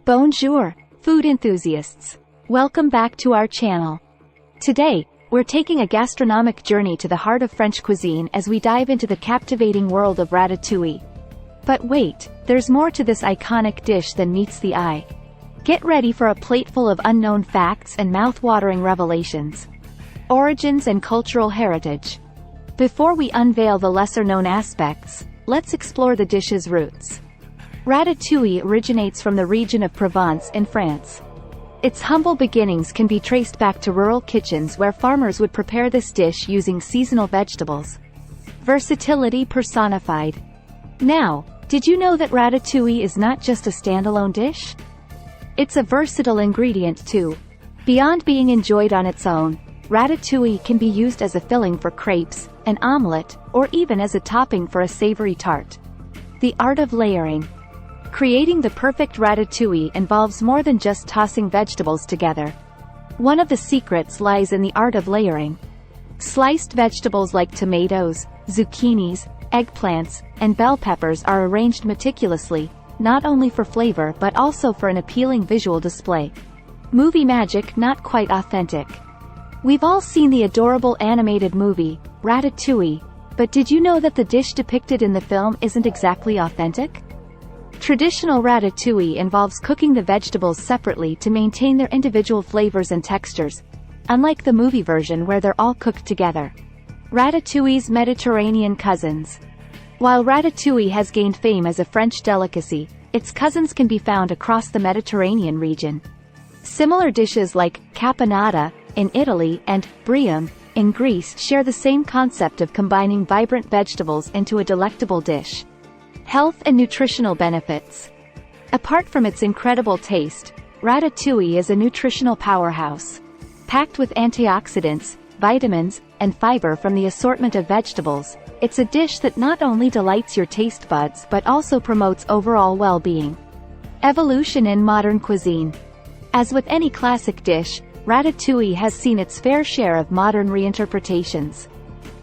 Bonjour, food enthusiasts. Welcome back to our channel. Today, we're taking a gastronomic journey to the heart of French cuisine as we dive into the captivating world of ratatouille. But wait, there's more to this iconic dish than meets the eye. Get ready for a plate full of unknown facts and mouth-watering revelations. Origins and cultural heritage. Before we unveil the lesser-known aspects, let's explore the dish's roots. Ratatouille originates from the region of Provence in France. Its humble beginnings can be traced back to rural kitchens where farmers would prepare this dish using seasonal vegetables. Versatility personified. Now, did you know that ratatouille is not just a standalone dish? It's a versatile ingredient too. Beyond being enjoyed on its own, ratatouille can be used as a filling for crepes, an omelette, or even as a topping for a savory tart. The art of layering. Creating the perfect ratatouille involves more than just tossing vegetables together. One of the secrets lies in the art of layering. Sliced vegetables like tomatoes, zucchinis, eggplants, and bell peppers are arranged meticulously, not only for flavor but also for an appealing visual display. Movie magic not quite authentic. We've all seen the adorable animated movie, Ratatouille, but did you know that the dish depicted in the film isn't exactly authentic? Traditional ratatouille involves cooking the vegetables separately to maintain their individual flavors and textures, unlike the movie version where they're all cooked together. Ratatouille's Mediterranean cousins. While ratatouille has gained fame as a French delicacy, its cousins can be found across the Mediterranean region. Similar dishes like caponata in Italy and brium in Greece share the same concept of combining vibrant vegetables into a delectable dish. Health and nutritional benefits. Apart from its incredible taste, ratatouille is a nutritional powerhouse. Packed with antioxidants, vitamins, and fiber from the assortment of vegetables, it's a dish that not only delights your taste buds but also promotes overall well-being. Evolution in modern cuisine. As with any classic dish, ratatouille has seen its fair share of modern reinterpretations.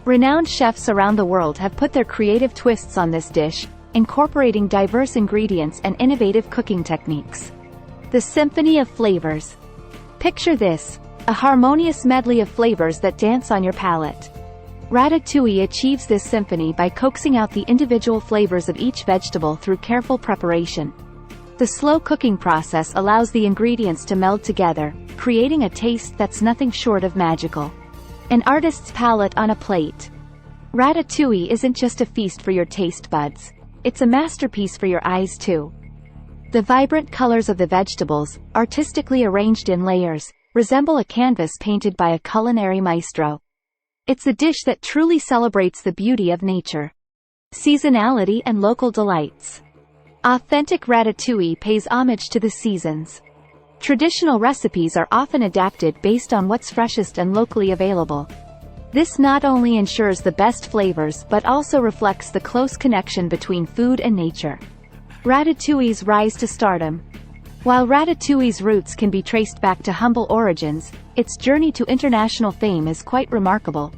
Renowned chefs around the world have put their creative twists on this dish, incorporating diverse ingredients and innovative cooking techniques. The symphony of flavors. Picture this, a harmonious medley of flavors that dance on your palate. Ratatouille achieves this symphony by coaxing out the individual flavors of each vegetable through careful preparation. The slow cooking process allows the ingredients to meld together, creating a taste that's nothing short of magical. An artist's palate on a plate. Ratatouille isn't just a feast for your taste buds. It's a masterpiece for your eyes too. The vibrant colors of the vegetables, artistically arranged in layers, resemble a canvas painted by a culinary maestro. It's a dish that truly celebrates the beauty of nature. Seasonality and local delights. Authentic ratatouille pays homage to the seasons. Traditional recipes are often adapted based on what's freshest and locally available. This not only ensures the best flavors but also reflects the close connection between food and nature. Ratatouille's rise to stardom. While ratatouille's roots can be traced back to humble origins, its journey to international fame is quite remarkable.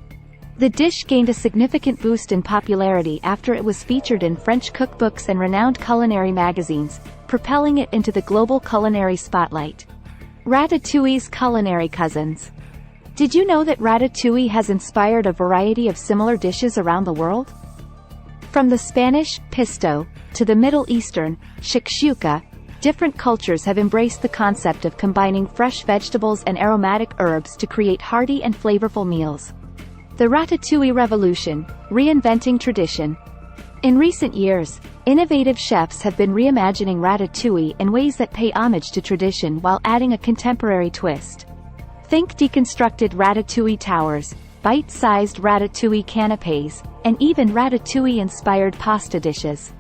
The dish gained a significant boost in popularity after it was featured in French cookbooks and renowned culinary magazines, propelling it into the global culinary spotlight. Ratatouille's culinary cousins. Did you know that ratatouille has inspired a variety of similar dishes around the world? From the Spanish pesto to the Middle Eastern shakshuka, different cultures have embraced the concept of combining fresh vegetables and aromatic herbs to create hearty and flavorful meals. The ratatouille revolution, reinventing tradition. In recent years, innovative chefs have been reimagining ratatouille in ways that pay homage to tradition while adding a contemporary twist. Think deconstructed ratatouille towers, bite-sized ratatouille canapés, and even ratatouille-inspired pasta dishes.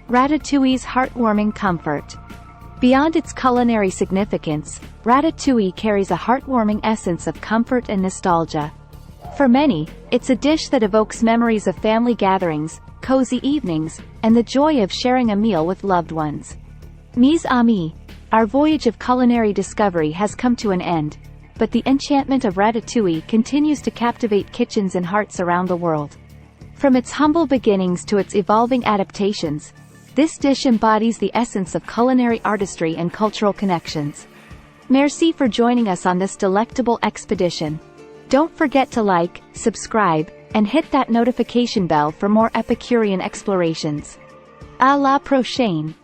Ratatouille's heartwarming comfort. Beyond its culinary significance, ratatouille carries a heartwarming essence of comfort and nostalgia. For many, it's a dish that evokes memories of family gatherings, cozy evenings, and the joy of sharing a meal with loved ones. Mes amis, our voyage of culinary discovery has come to an end, but the enchantment of ratatouille continues to captivate kitchens and hearts around the world. From its humble beginnings to its evolving adaptations, This dish embodies the essence of culinary artistry and cultural connections. Merci for joining us on this delectable expedition. Don't forget to like, subscribe, and hit that notification bell for more Epicurean explorations. À la prochaine!